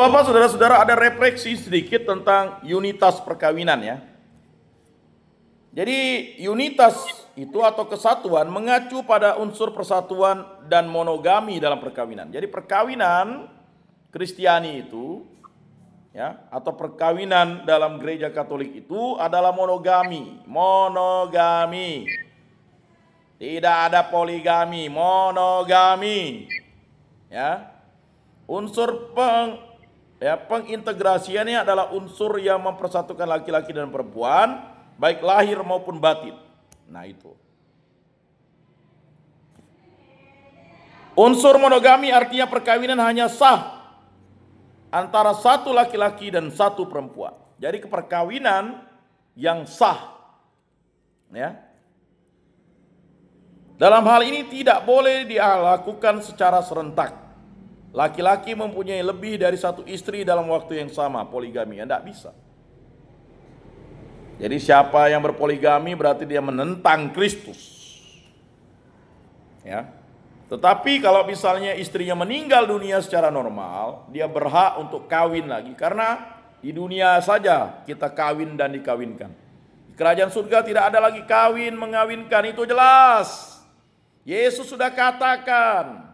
Bapak, saudara-saudara, ada refleksi sedikit tentang unitas perkawinan ya. Jadi unitas itu atau kesatuan mengacu pada unsur persatuan dan monogami dalam perkawinan. Jadi perkawinan Kristiani itu ya, atau perkawinan dalam gereja Katolik itu adalah monogami. Monogami. Tidak ada poligami, monogami. Ya. Unsur pengintegrasiannya adalah unsur yang mempersatukan laki-laki dan perempuan, baik lahir maupun batin. Nah itu. Unsur monogami artinya perkawinan hanya sah antara satu laki-laki dan satu perempuan. Jadi perkawinan yang sah. Ya. Dalam hal ini tidak boleh dilakukan secara serentak. Laki-laki mempunyai lebih dari satu istri dalam waktu yang sama, poligami, tidak bisa. Jadi siapa yang berpoligami berarti dia menentang Kristus. Ya. Tetapi kalau misalnya istrinya meninggal dunia secara normal, dia berhak untuk kawin lagi. Karena di dunia saja kita kawin dan dikawinkan. Di kerajaan surga tidak ada lagi kawin mengawinkan, itu jelas. Yesus sudah katakan.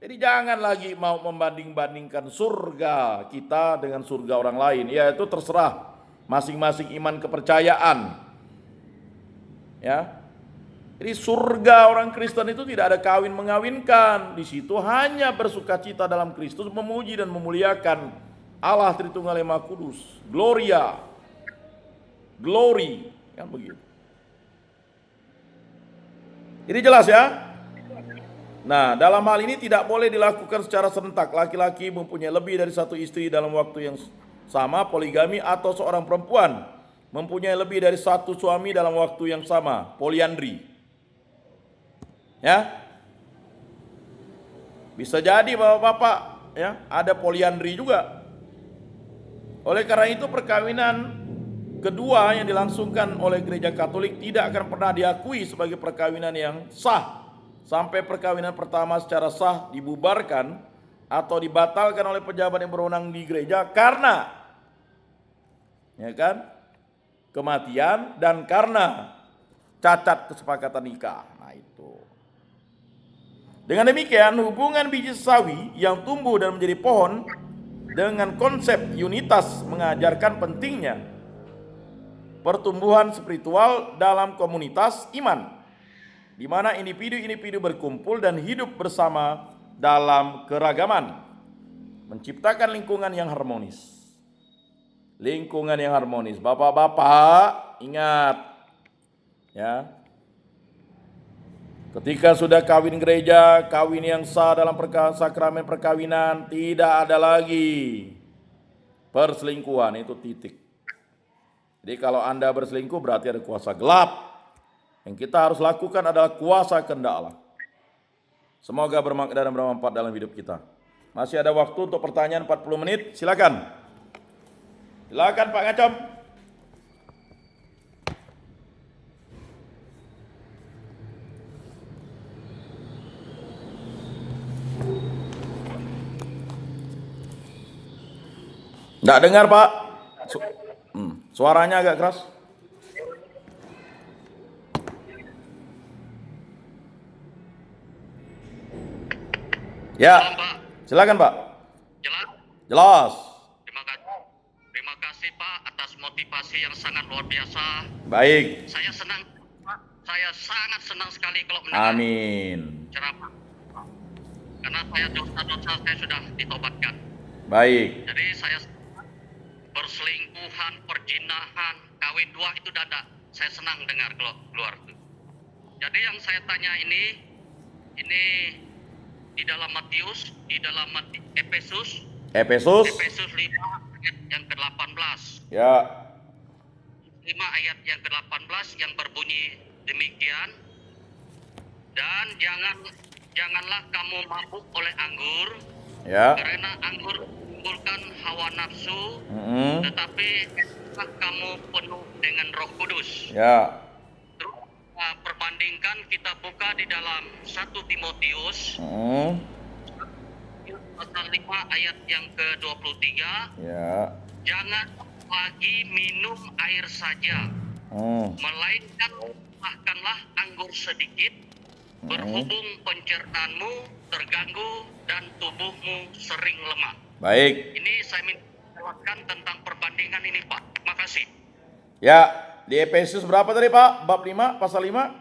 Jadi jangan lagi mau membanding-bandingkan surga kita dengan surga orang lain. Ya itu terserah masing-masing iman kepercayaan. Ya. Jadi surga orang Kristen itu tidak ada kawin mengawinkan. Di situ hanya bersukacita dalam Kristus, memuji dan memuliakan Allah Tritunggal Yang Maha Kudus. Gloria. Glory, kan begitu. Jadi jelas ya. Nah, dalam hal ini tidak boleh dilakukan secara serentak. Laki-laki mempunyai lebih dari satu istri dalam waktu yang sama, poligami, atau seorang perempuan mempunyai lebih dari satu suami dalam waktu yang sama, poliandri. Ya. Bisa jadi Bapak-bapak ya, ada poliandri juga. Oleh karena itu perkawinan kedua yang dilangsungkan oleh gereja Katolik tidak akan pernah diakui sebagai perkawinan yang sah sampai perkawinan pertama secara sah dibubarkan atau dibatalkan oleh pejabat yang berwenang di gereja karena ya kan, kematian dan karena cacat kesepakatan nikah. Nah itu. Dengan demikian hubungan biji sawi yang tumbuh dan menjadi pohon dengan konsep unitas mengajarkan pentingnya pertumbuhan spiritual dalam komunitas iman, di mana individu-individu berkumpul dan hidup bersama dalam keragaman, menciptakan lingkungan yang harmonis. Lingkungan yang harmonis. Bapak-bapak, ingat ya. Ketika sudah kawin gereja, kawin yang sah dalam sakramen perkawinan, tidak ada lagi perselingkuhan, itu titik. Jadi kalau Anda berselingkuh berarti ada kuasa gelap. Yang kita harus lakukan adalah kuasa kehendak Allah. Semoga bermakna dan bermanfaat dalam hidup kita. Masih ada waktu untuk pertanyaan 40 menit, silakan. Silakan Pak Ngacom. Nggak dengar Pak. Suaranya agak keras. Ya, silakan Pak. Jelas? Jelas. Terima kasih Pak atas motivasi yang sangat luar biasa. Baik. Saya senang Pak. Saya sangat senang sekali kalau mendengar ceramah. Karena dosa-dosa saya sudah ditobatkan. Baik. Jadi saya perselingkuhan, perjinahan, kawin dua itu tidak. Saya senang dengar keluar itu. Jadi yang saya tanya ini di dalam Matius, di dalam Efesus 5 ayat yang ke-18. Ya. 5 ayat yang ke-18 yang berbunyi demikian. Dan janganlah kamu mabuk oleh anggur. Ya. Karena anggur menimbulkan hawa nafsu, tetapi kamu penuh dengan Roh Kudus. Ya. Perbandingkan kita buka di dalam 1 Timotius pasal 5 ayat yang ke-23. Ya. Jangan lagi minum air saja, melainkan tambahkanlah anggur sedikit, berhubung pencernaanmu terganggu dan tubuhmu sering lemah. Baik. Ini saya minta jelaskan tentang perbandingan ini, Pak. Terima kasih. Ya, di Efesus berapa tadi Pak? Bab 5, pasal 5?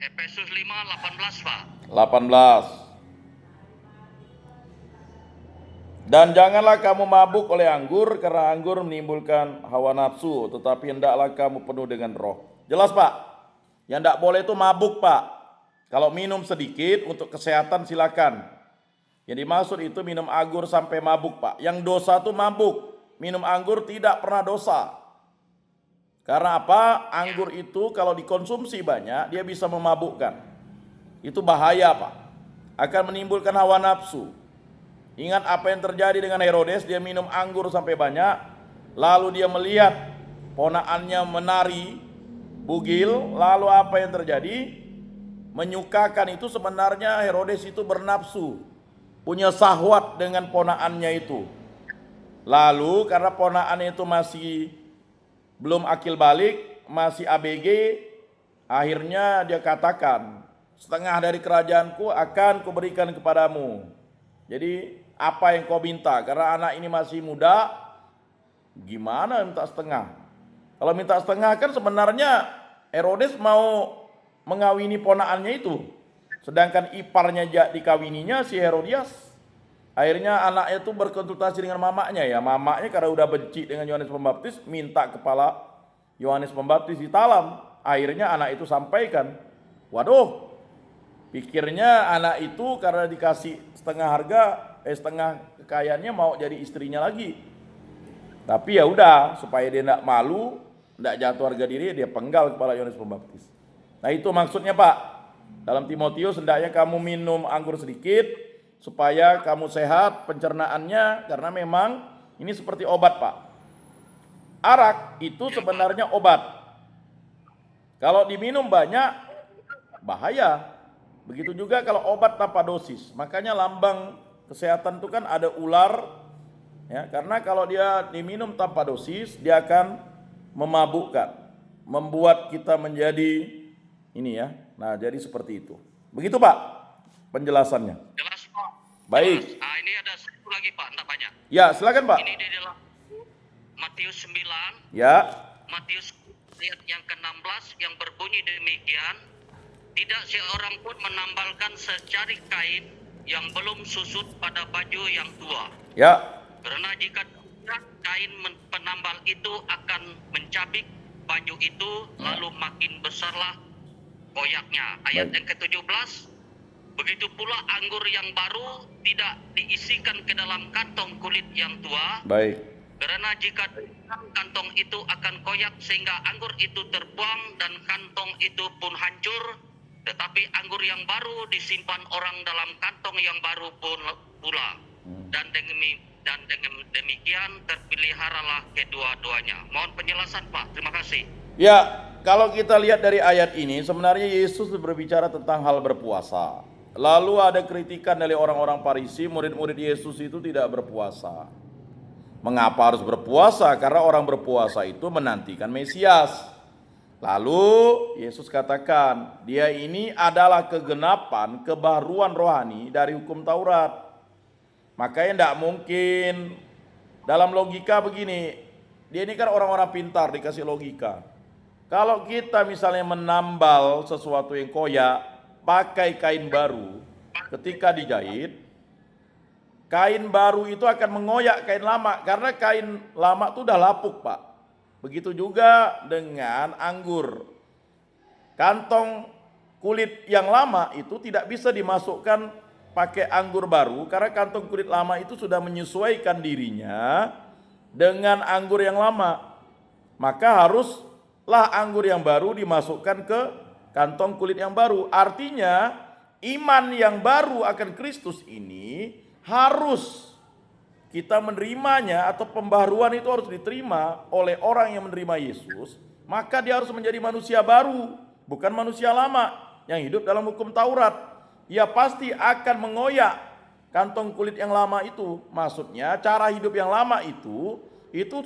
Efesus 5:18, Pak. 18. Dan janganlah kamu mabuk oleh anggur, karena anggur menimbulkan hawa nafsu, tetapi hendaklah kamu penuh dengan roh. Jelas Pak? Yang tidak boleh itu mabuk Pak. Kalau minum sedikit untuk kesehatan silakan. Yang dimaksud itu minum anggur sampai mabuk Pak. Yang dosa itu mabuk. Minum anggur tidak pernah dosa. Karena apa? Anggur itu kalau dikonsumsi banyak, dia bisa memabukkan. Itu bahaya Pak. Akan menimbulkan hawa nafsu. Ingat apa yang terjadi dengan Herodes, dia minum anggur sampai banyak, lalu dia melihat ponakannya menari bugil, lalu apa yang terjadi? Menyukakan itu sebenarnya Herodes itu bernafsu, punya syahwat dengan ponakannya itu. Lalu karena ponakannya itu masih belum akil balik, masih ABG, akhirnya dia katakan, setengah dari kerajaanku akan kuberikan kepadamu. Jadi apa yang kau minta? Karena anak ini masih muda, gimana minta setengah? Kalau minta setengah kan sebenarnya Herodes mau mengawini ponakannya itu. Sedangkan iparnya dikawininya si Herodias. Akhirnya anaknya itu berkonsultasi dengan mamanya ya. Mamanya karena udah benci dengan Yohanes Pembaptis, minta kepala Yohanes Pembaptis ditalam. Akhirnya anak itu sampaikan, waduh, pikirnya anak itu karena dikasih setengah harga, setengah kekayaannya mau jadi istrinya lagi. Tapi ya udah, supaya dia tidak malu, tidak jatuh harga diri, dia penggal kepala Yohanes Pembaptis. Nah itu maksudnya Pak. Dalam Timotius hendaknya kamu minum anggur sedikit supaya kamu sehat pencernaannya, karena memang ini seperti obat Pak. Arak itu sebenarnya obat. Kalau diminum banyak bahaya. Begitu juga kalau obat tanpa dosis. Makanya lambang kesehatan itu kan ada ular, ya, karena kalau dia diminum tanpa dosis dia akan memabukkan, membuat kita menjadi ini ya. Nah, jadi seperti itu. Begitu Pak penjelasannya. Jelas Pak. Baik. Jelas. Nah, ini ada satu lagi Pak, enggak banyak. Ya, silakan Pak. Ini di dalam Matius 9. Ya. Matius ayat yang ke-16 yang berbunyi demikian, tidak seorang pun menambalkan secari kain yang belum susut pada baju yang tua. Ya. Karena jika kain penambal itu akan mencabik baju itu, lalu makin besarlah koyaknya. Ayat yang ke-17, begitu pula anggur yang baru tidak diisikan ke dalam kantong kulit yang tua. Baik. Karena jika kantong itu akan koyak sehingga anggur itu terbuang dan kantong itu pun hancur. Tetapi anggur yang baru disimpan orang dalam kantong yang baru pun pula. Dan dengan demikian terpeliharalah kedua-duanya. Mohon penjelasan Pak. Terima kasih. Ya, kalau kita lihat dari ayat ini sebenarnya Yesus berbicara tentang hal berpuasa. Lalu ada kritikan dari orang-orang Farisi, murid-murid Yesus itu tidak berpuasa. Mengapa harus berpuasa? Karena orang berpuasa itu menantikan Mesias. Lalu Yesus katakan, dia ini adalah kegenapan, kebaruan rohani dari hukum Taurat. Makanya tidak mungkin, dalam logika begini, dia ini kan orang-orang pintar dikasih logika. Kalau kita misalnya menambal sesuatu yang koyak, pakai kain baru, ketika dijahit, kain baru itu akan mengoyak kain lama, karena kain lama itu udah lapuk Pak. Begitu juga dengan anggur. Kantong kulit yang lama itu tidak bisa dimasukkan pakai anggur baru, karena kantong kulit lama itu sudah menyesuaikan dirinya dengan anggur yang lama. Maka haruslah anggur yang baru dimasukkan ke kantong kulit yang baru. Artinya iman yang baru akan Kristus ini harus kita menerimanya, atau pembaharuan itu harus diterima oleh orang yang menerima Yesus. Maka dia harus menjadi manusia baru, bukan manusia lama yang hidup dalam hukum Taurat. Ia pasti akan mengoyak kantong kulit yang lama itu. Maksudnya cara hidup yang lama itu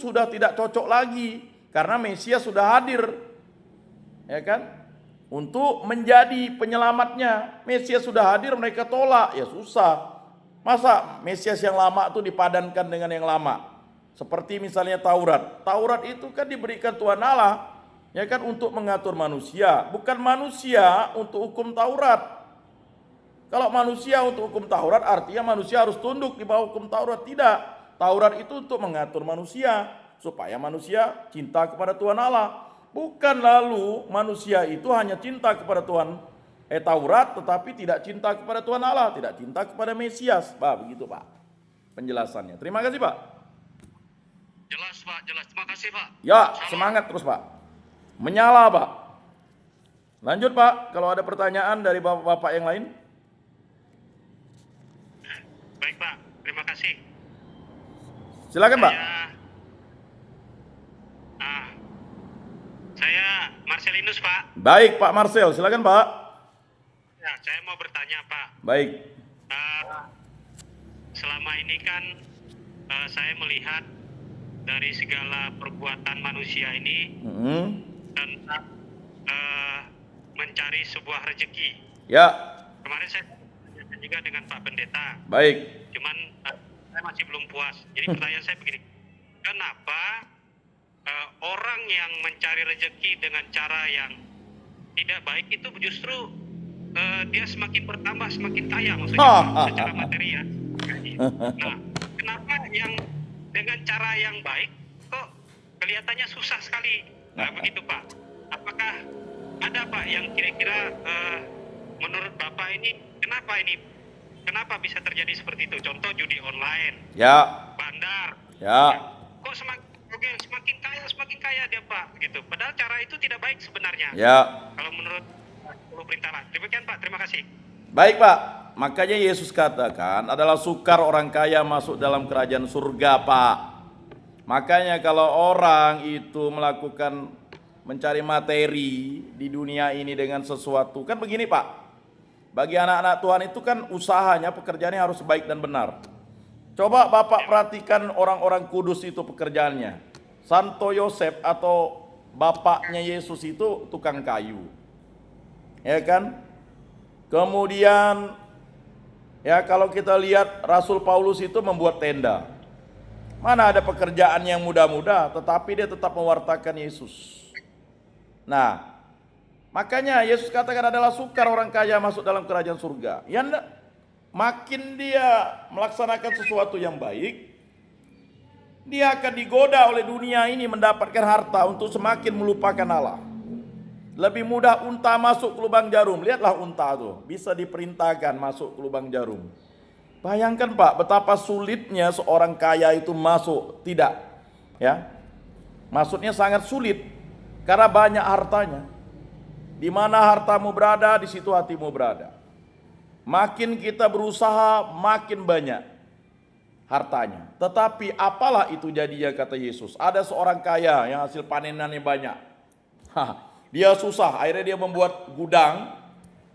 sudah tidak cocok lagi karena Mesias sudah hadir. Ya kan? Untuk menjadi penyelamatnya. Mesias sudah hadir, mereka tolak, ya susah. Masa Mesias yang lama itu dipadankan dengan yang lama? Seperti misalnya Taurat. Taurat itu kan diberikan Tuhan Allah, ya kan, untuk mengatur manusia, bukan manusia untuk hukum Taurat. Kalau manusia untuk hukum Taurat artinya manusia harus tunduk di bawah hukum Taurat. Tidak. Taurat itu untuk mengatur manusia supaya manusia cinta kepada Tuhan Allah. Bukan lalu manusia itu hanya cinta kepada Taurat tetapi tidak cinta kepada Tuhan Allah, tidak cinta kepada Mesias. Pak, begitu Pak penjelasannya. Terima kasih Pak. Jelas Pak, jelas. Terima kasih Pak. Ya, semangat terus Pak. Menyala Pak. Lanjut Pak, kalau ada pertanyaan dari Bapak-bapak yang lain. Baik Pak, terima kasih. Silakan Pak. Saya Marcelinus Pak. Baik Pak Marcel, silakan Pak. Ya, saya mau bertanya Pak. Baik. Selama ini kan saya melihat dari segala perbuatan manusia ini tentang mencari sebuah rezeki. Ya. Kemarin saya bertanya juga dengan Pak Pendeta. Baik. Cuman saya masih belum puas. Jadi pertanyaan saya begini, kenapa orang yang mencari rezeki dengan cara yang tidak baik itu justru dia semakin bertambah, semakin kaya maksudnya secara materi ya. Nah, kenapa yang dengan cara yang baik kok kelihatannya susah sekali? Nah, begitu Pak. Apakah ada Pak yang kira-kira menurut Bapak ini kenapa bisa terjadi seperti itu? Contoh judi online, Ya. bandar. Ya. Kok semakin kaya dia Pak, gitu. Padahal cara itu tidak baik sebenarnya. Ya. Kalau menurut perintah Allah. Demikian Pak, terima kasih. Baik Pak, makanya Yesus katakan adalah sukar orang kaya masuk dalam kerajaan surga Pak. Makanya kalau orang itu melakukan mencari materi di dunia ini dengan sesuatu, kan begini Pak, bagi anak-anak Tuhan itu kan usahanya, pekerjaannya harus baik dan benar. Coba Bapak perhatikan orang-orang kudus itu pekerjaannya. Santo Yosef atau bapaknya Yesus itu tukang kayu. Ya kan? Kemudian ya kalau kita lihat Rasul Paulus itu membuat tenda. Mana ada pekerjaan yang mudah-mudah tetapi dia tetap mewartakan Yesus. Nah, makanya Yesus katakan adalah sukar orang kaya masuk dalam kerajaan surga. Ya makin dia melaksanakan sesuatu yang baik, dia akan digoda oleh dunia ini mendapatkan harta untuk semakin melupakan Allah. Lebih mudah unta masuk ke lubang jarum. Lihatlah unta tuh, bisa diperintahkan masuk ke lubang jarum. Bayangkan Pak, betapa sulitnya seorang kaya itu masuk. Tidak, ya. Maksudnya sangat sulit karena banyak hartanya. Di mana hartamu berada, di situ hatimu berada. Makin kita berusaha, makin banyak hartanya. Tetapi apalah itu jadinya, kata Yesus. Ada seorang kaya yang hasil panenannya banyak. Dia susah, akhirnya dia membuat gudang.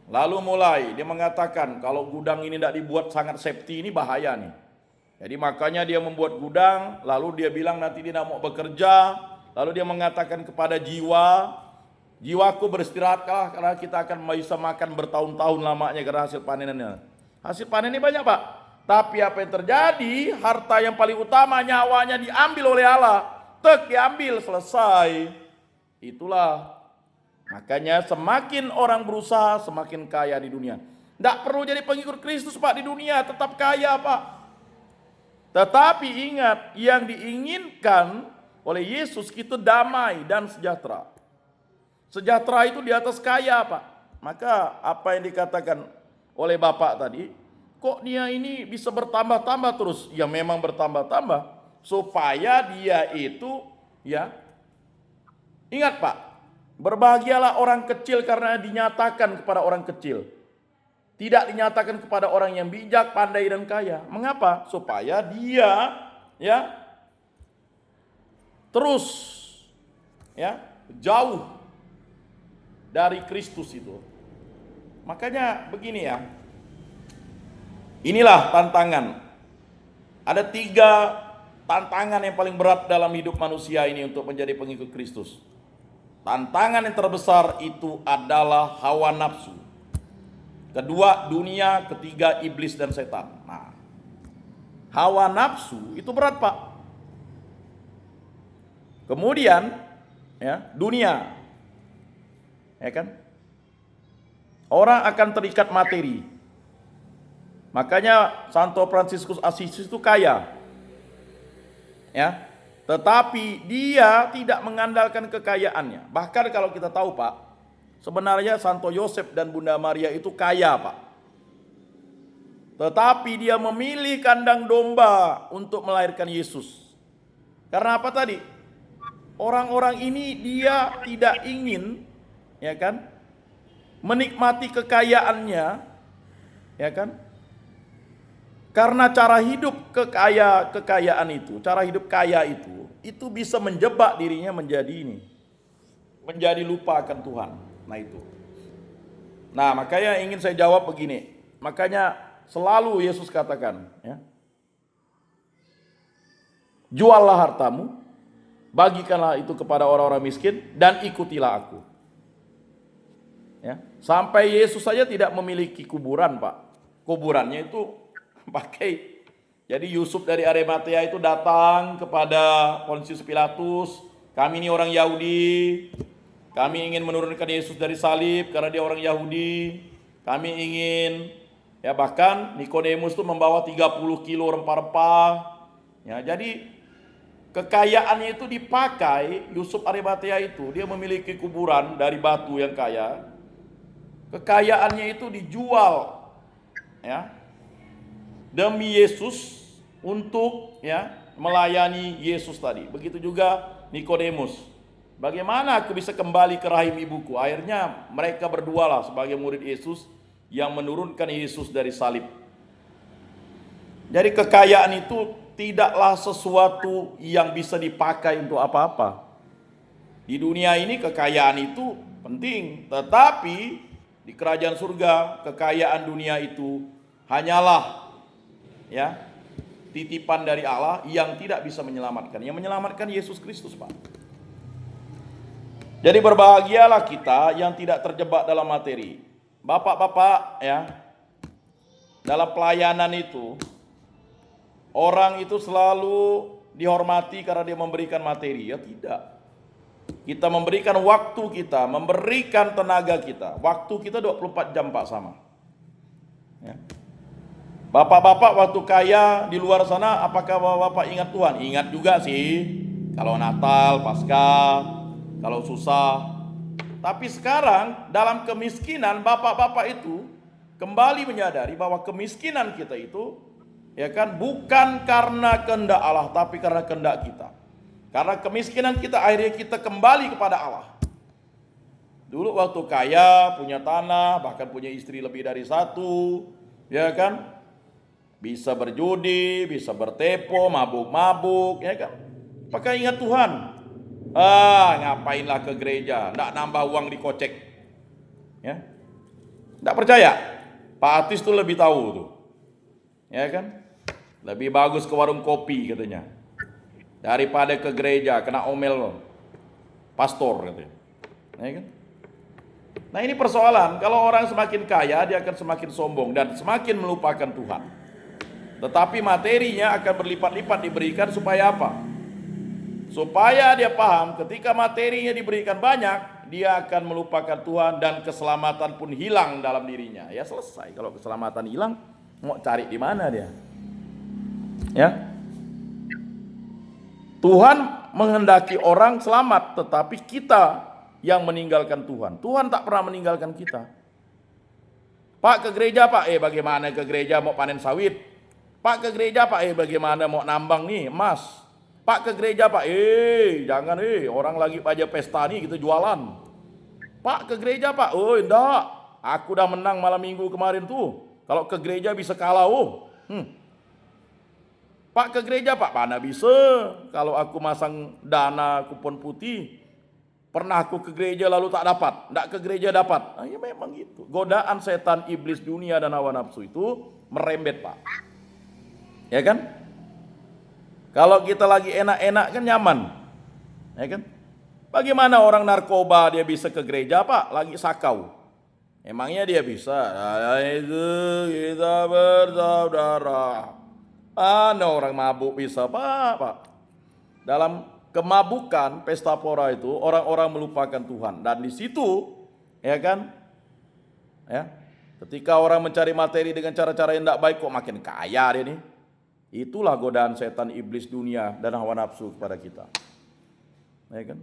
Lalu mulai dia mengatakan kalau gudang ini tidak dibuat sangat safety, ini bahaya nih. Jadi makanya dia membuat gudang, lalu dia bilang nanti dia tidak mau bekerja. Lalu dia mengatakan kepada jiwaku beristirahatlah karena kita akan bisa makan bertahun-tahun lamanya karena hasil panenannya. Hasil panennya banyak Pak. Tapi apa yang terjadi? Harta yang paling utama, nyawanya diambil oleh Allah. Diambil, selesai. Itulah. Makanya semakin orang berusaha, semakin kaya di dunia. Tidak perlu jadi pengikut Kristus Pak di dunia, tetap kaya Pak. Tetapi ingat, yang diinginkan oleh Yesus itu damai dan sejahtera. Sejahtera itu di atas kaya Pak. Maka apa yang dikatakan oleh Bapak tadi, kok dia ini bisa bertambah-tambah terus? Ya memang bertambah-tambah. Supaya dia itu, ya, ingat Pak, berbahagialah orang kecil karena dinyatakan kepada orang kecil. Tidak dinyatakan kepada orang yang bijak, pandai dan kaya. Mengapa? Supaya dia, ya, terus, ya, jauh dari Kristus itu. Makanya begini ya. Inilah tantangan. Ada 3 tantangan yang paling berat dalam hidup manusia ini untuk menjadi pengikut Kristus. Tantangan yang terbesar itu adalah hawa nafsu. Kedua, dunia. Ketiga, iblis dan setan. Nah, hawa nafsu itu berat, Pak. Kemudian, ya, dunia. Ya kan? Orang akan terikat materi. Makanya Santo Fransiskus Assisi itu kaya. Ya. Tetapi dia tidak mengandalkan kekayaannya. Bahkan kalau kita tahu, Pak, sebenarnya Santo Yosef dan Bunda Maria itu kaya, Pak. Tetapi dia memilih kandang domba untuk melahirkan Yesus. Karena apa tadi? Orang-orang ini dia tidak ingin, ya kan, menikmati kekayaannya, ya kan? Karena cara hidup kekayaan itu, cara hidup kaya itu bisa menjebak dirinya menjadi lupa akan Tuhan. Nah itu. Nah, makanya ingin saya jawab begini. Makanya selalu Yesus katakan, ya, juallah hartamu, bagikanlah itu kepada orang-orang miskin, dan ikutilah aku. Ya, sampai Yesus saja tidak memiliki kuburan, Pak. Kuburannya itu pakai. Jadi Yusuf dari Arimatea itu datang kepada Pontius Pilatus, kami ini orang Yahudi, kami ingin menurunkan Yesus dari salib karena dia orang Yahudi. Kami ingin, ya, bahkan Nikodemus itu membawa 30 kilo rempah-rempah. Ya, jadi kekayaannya itu dipakai. Yusuf Arimatea itu dia memiliki kuburan dari batu yang kaya. Kekayaannya itu dijual, ya, demi Yesus untuk, ya, melayani Yesus tadi. Begitu juga Nikodemus. Bagaimana aku bisa kembali ke rahim ibuku? Akhirnya mereka berdua lah sebagai murid Yesus yang menurunkan Yesus dari salib. Jadi kekayaan itu tidaklah sesuatu yang bisa dipakai untuk apa-apa. Di dunia ini kekayaan itu penting, tetapi di kerajaan surga kekayaan dunia itu hanyalah, ya, titipan dari Allah yang tidak bisa menyelamatkan. Yang menyelamatkan Yesus Kristus, Pak. Jadi berbahagialah kita yang tidak terjebak dalam materi. Bapak-bapak, ya, dalam pelayanan itu orang itu selalu dihormati karena dia memberikan materi. Ya tidak. Kita memberikan waktu kita, memberikan tenaga kita. Waktu kita 24 jam, Pak, sama. Ya. Bapak-bapak waktu kaya di luar sana, apakah bapak-bapak ingat Tuhan? Ingat juga sih. Kalau Natal, Paskah, kalau susah. Tapi sekarang dalam kemiskinan, bapak-bapak itu kembali menyadari bahwa kemiskinan kita itu, ya kan, bukan karena kehendak Allah, tapi karena kehendak kita. Karena kemiskinan kita akhirnya kita kembali kepada Allah. Dulu waktu kaya, punya tanah, bahkan punya istri lebih dari satu, ya kan, bisa berjudi, bisa bertepo, mabuk-mabuk, ya kan. Pakai ingat Tuhan. Ngapainlah ke gereja, nggak nambah uang dikocek. Ya. Nggak percaya? Pak Atis tuh lebih tahu tuh. Ya kan? Lebih bagus ke warung kopi katanya. Daripada ke gereja, kena omel pastor katanya. Ya kan? Nah ini persoalan, kalau orang semakin kaya dia akan semakin sombong dan semakin melupakan Tuhan. Tetapi materinya akan berlipat-lipat diberikan supaya apa? Supaya dia paham ketika materinya diberikan banyak, dia akan melupakan Tuhan dan keselamatan pun hilang dalam dirinya. Ya selesai, kalau keselamatan hilang, mau cari di mana dia? Ya. Tuhan menghendaki orang selamat, tetapi kita yang meninggalkan Tuhan. Tuhan tak pernah meninggalkan kita. Pak ke gereja, Pak. Bagaimana ke gereja mau panen sawit? Pak ke gereja, Pak. Bagaimana mau nambang nih emas? Pak ke gereja, Pak. Jangan orang lagi aja pesta nih kita jualan. Pak ke gereja, Pak. Enggak. Aku udah menang malam minggu kemarin tuh. Kalau ke gereja bisa kalah. Pak ke gereja, Pak. Mana bisa. Kalau aku masang dana kupon putih. Pernah aku ke gereja lalu tak dapat. Nggak ke gereja dapat. Ya memang gitu. Godaan setan, iblis, dunia dan hawa nafsu itu merembet, Pak. Ya kan? Kalau kita lagi enak-enak kan nyaman. Ya kan? Bagaimana orang narkoba dia bisa ke gereja, Pak? Lagi sakau. Emangnya dia bisa? Nah, itu kita bersaudara. Mana orang mabuk bisa, Pak? Dalam kemabukan pesta pora itu orang-orang melupakan Tuhan, dan di situ ya kan, ya, ketika orang mencari materi dengan cara-cara yang tidak baik, kok makin kaya dia nih. Itulah godaan setan, iblis, dunia dan hawa nafsu kepada kita, ya kan.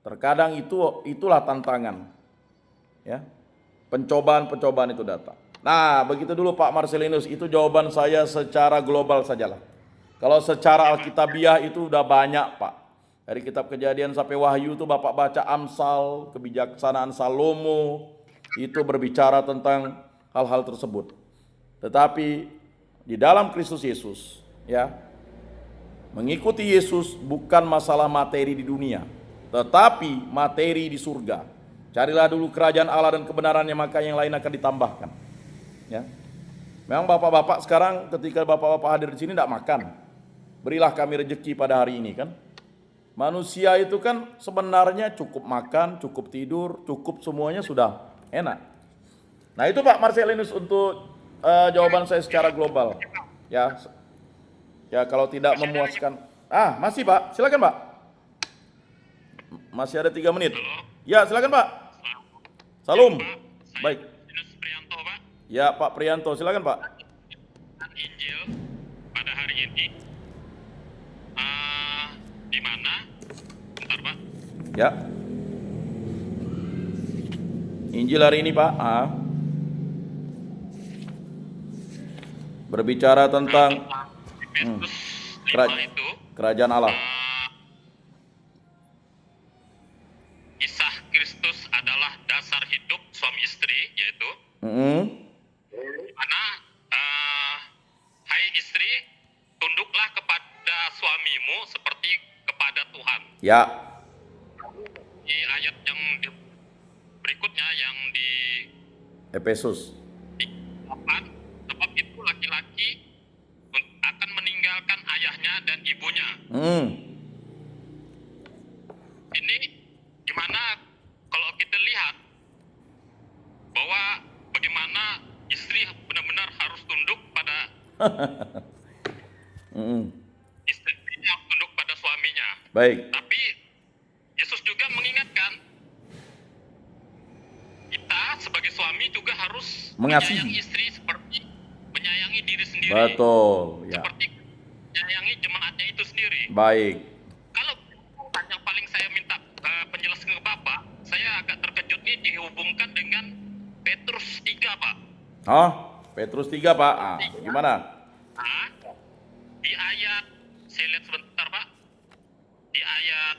Terkadang itulah tantangan, ya, pencobaan-pencobaan itu datang. Nah, begitu dulu Pak Marcelinus, itu jawaban saya secara global sajalah. Kalau secara Alkitabiah itu udah banyak, Pak. Dari kitab Kejadian sampai Wahyu itu Bapak baca Amsal, kebijaksanaan Salomo, itu berbicara tentang hal-hal tersebut. Tetapi di dalam Kristus Yesus, ya, mengikuti Yesus bukan masalah materi di dunia, tetapi materi di surga. Carilah dulu kerajaan Allah dan kebenarannya, maka yang lain akan ditambahkan. Ya. Memang bapak-bapak sekarang ketika bapak-bapak hadir di sini tidak makan. Berilah kami rezeki pada hari ini, kan. Manusia itu kan sebenarnya cukup makan, cukup tidur, cukup semuanya sudah enak. Nah itu Pak Marcelinus untuk jawaban saya secara global. Ya, ya kalau tidak memuaskan. Masih Pak, silakan Pak. Masih ada 3 menit. Ya silakan Pak. Salam. Baik. Prianto, Pak. Ya Pak Prianto, silakan Pak. Injil pada hari ini di mana? Bentar, Pak. Ya. Injil hari ini Pak. Berbicara tentang Efesus 5 itu kerajaan Allah. Kisah Kristus adalah dasar hidup suami istri, yaitu di mana hai istri, tunduklah kepada suamimu seperti kepada Tuhan. Ya. Di ayat yang berikutnya yang di Efesus 8, sebab itu laki-laki akan meninggalkan ayahnya dan ibunya. Ini gimana kalau kita lihat bahwa bagaimana istri benar-benar harus tunduk pada istrinya, harus tunduk pada suaminya. Baik. Tapi Yesus juga mengingatkan kita sebagai suami juga harus Mengasihi. menyayangi istri seperti menyayangi diri sendiri. Betul, ya. Seperti menyayangi jemaatnya itu sendiri. Baik. Kalau yang paling saya minta penjelasan ke Bapak, saya agak terkejut nih dihubungkan dengan Petrus 3, Pak. Petrus 3 Pak. Gimana? Di ayat, saya lihat sebentar Pak. Di ayat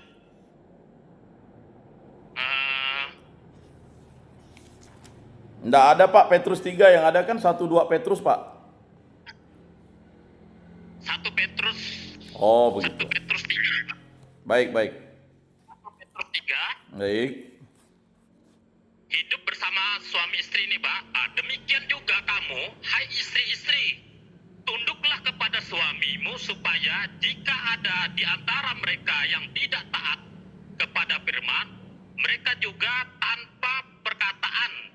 Nggak ada Pak Petrus 3, yang ada kan 1-2 Petrus Pak. 1 Petrus. Oh begitu. 1 Petrus 3. Baik. 1 Petrus 3. Baik. Hidup bersama suami istri ini Pak. Demikian juga kamu, hai istri-istri, tunduklah kepada suamimu supaya jika ada di antara mereka yang tidak taat kepada firman, mereka juga tanpa perkataan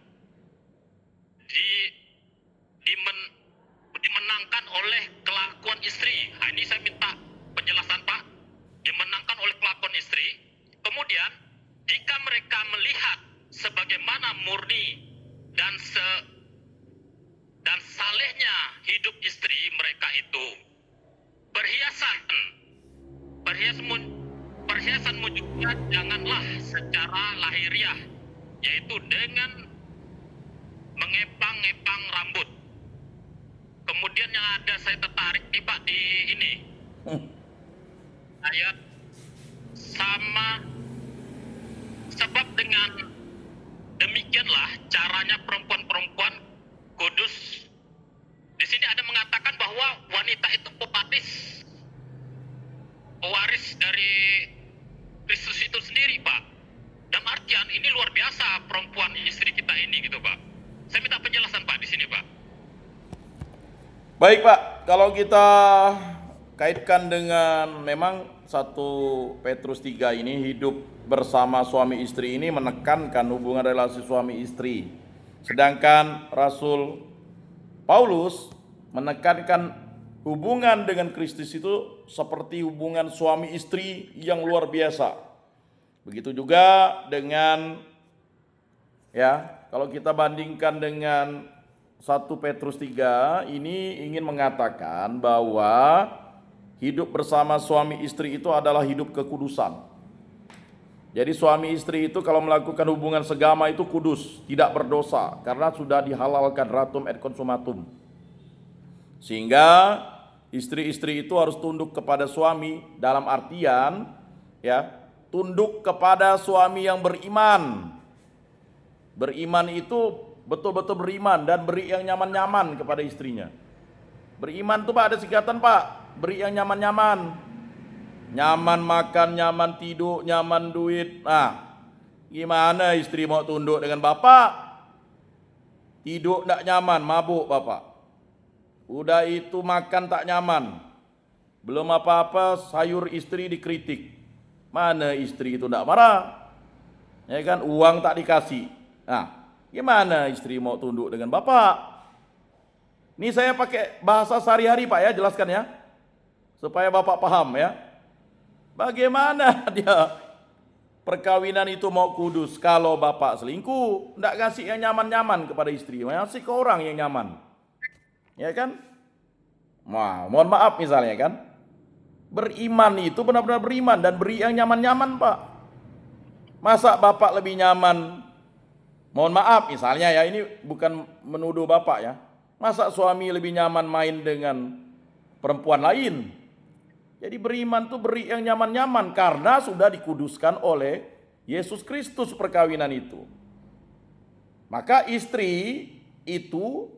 dimenangkan oleh kelakuan istri. Ini saya minta penjelasan Pak. Dimenangkan oleh kelakuan istri. Kemudian jika mereka melihat sebagaimana murni dan salehnya hidup istri mereka itu, perhiasanmu juga janganlah secara lahiriah, yaitu dengan mengepang-ngepang rambut. Kemudian yang ada saya tertarik nih Pak di ini ayat sama, sebab dengan demikianlah caranya perempuan-perempuan kudus. Di sini ada mengatakan bahwa wanita itu pewaris dari Kristus itu sendiri Pak. Dalam artian ini luar biasa perempuan istri kita ini gitu Pak. Saya minta penjelasan Pak di sini Pak. Baik Pak, kalau kita kaitkan dengan memang 1 Petrus 3 ini, hidup bersama suami istri ini menekankan hubungan relasi suami istri. Sedangkan Rasul Paulus menekankan hubungan dengan Kristus itu seperti hubungan suami istri yang luar biasa. Begitu juga dengan kalau kita bandingkan dengan 1 Petrus 3 ini ingin mengatakan bahwa hidup bersama suami istri itu adalah hidup kekudusan. Jadi suami istri itu kalau melakukan hubungan segama itu kudus, tidak berdosa karena sudah dihalalkan ratum et consumatum. Sehingga istri-istri itu harus tunduk kepada suami dalam artian tunduk kepada suami yang beriman. Beriman itu betul-betul beriman dan beri yang nyaman-nyaman kepada istrinya. Beriman itu Pak ada singkatan Pak, beri yang nyaman-nyaman. Nyaman makan, nyaman tidur, nyaman duit. Nah, gimana istri mau tunduk dengan bapak? Tidur tidak nyaman, mabuk bapak. Udah itu makan tak nyaman. Belum apa-apa sayur istri dikritik. Mana istri itu tidak marah? Ya kan, uang tak dikasih. Nah, gimana istri mau tunduk dengan bapak? Ini saya pakai bahasa sehari-hari Pak ya, jelaskan ya. Supaya bapak paham ya. Bagaimana dia perkawinan itu mau kudus kalau bapak selingkuh, tidak kasih yang nyaman-nyaman kepada istri, ngasih ke orang yang nyaman. Ya kan? Wah, mohon maaf misalnya kan. Beriman itu benar-benar beriman dan beri yang nyaman-nyaman Pak. Masa bapak lebih nyaman? Mohon maaf misalnya ya, ini bukan menuduh bapak ya. Masa suami lebih nyaman main dengan perempuan lain? Jadi beriman itu beri yang nyaman-nyaman karena sudah dikuduskan oleh Yesus Kristus perkawinan itu. Maka istri itu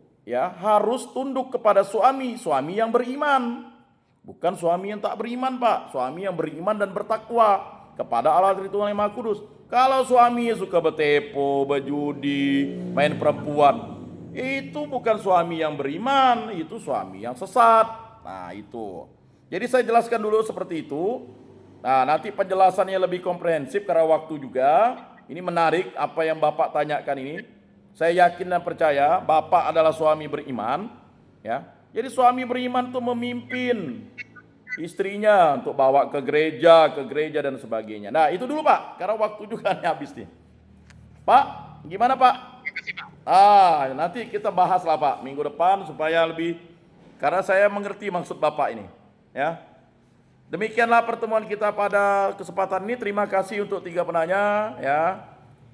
harus tunduk kepada suami yang beriman. Bukan suami yang tak beriman Pak, suami yang beriman dan bertakwa kepada Allah Tritunggal yang Maha Kudus. Kalau suami suka bertepo, berjudi, main perempuan, itu bukan suami yang beriman, itu suami yang sesat. Nah itu. Jadi saya jelaskan dulu seperti itu. Nah nanti penjelasannya lebih komprehensif karena waktu juga. Ini menarik apa yang Bapak tanyakan ini. Saya yakin dan percaya Bapak adalah suami beriman. Ya. Jadi suami beriman itu memimpin istrinya untuk bawa ke gereja dan sebagainya. Nah itu dulu Pak, karena waktu juga habis nih. Pak, gimana Pak? Makasih Pak. Nanti kita bahas lah Pak minggu depan supaya lebih, karena saya mengerti maksud Bapak ini. Ya, demikianlah pertemuan kita pada kesempatan ini. Terima kasih untuk 3 penanya. Ya,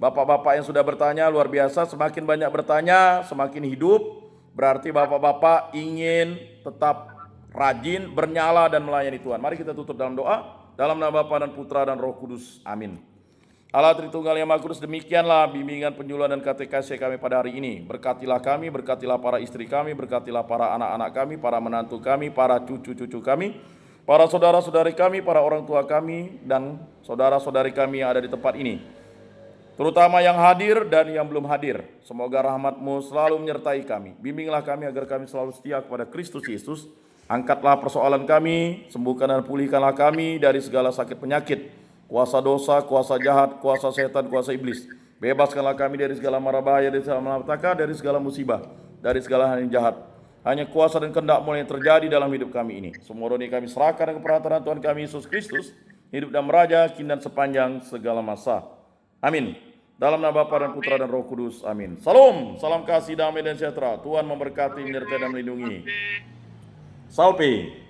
bapak-bapak yang sudah bertanya luar biasa. Semakin banyak bertanya, semakin hidup. Berarti bapak-bapak ingin tetap rajin, bernyala dan melayani Tuhan. Mari kita tutup dalam doa. Dalam nama Bapa dan Putra dan Roh Kudus. Amin. Allah Tritunggal yang Maha Kudus, demikianlah bimbingan penyuluhan dan katekese kami pada hari ini. Berkatilah kami, berkatilah para istri kami, berkatilah para anak-anak kami, para menantu kami, para cucu-cucu kami, para saudara-saudari kami, para orang tua kami, dan saudara-saudari kami yang ada di tempat ini. Terutama yang hadir dan yang belum hadir. Semoga rahmat-Mu selalu menyertai kami. Bimbinglah kami agar kami selalu setia kepada Kristus Yesus. Angkatlah persoalan kami, sembuhkan dan pulihkanlah kami dari segala sakit penyakit, kuasa dosa, kuasa jahat, kuasa setan, kuasa iblis. Bebaskanlah kami dari segala mara bahaya, dari segala malapetaka, dari segala musibah, dari segala hal yang jahat. Hanya kuasa dan kehendak-Mu yang terjadi dalam hidup kami ini. Semua ini kami serahkan ke peraturan Tuhan kami Yesus Kristus, hidup dan meraja, kini dan sepanjang segala masa. Amin. Dalam nama Bapa dan Putra dan Roh Kudus. Amin. Salam, salam kasih, damai dan sejahtera. Tuhan memberkati, menyertai dan melindungi. Salve.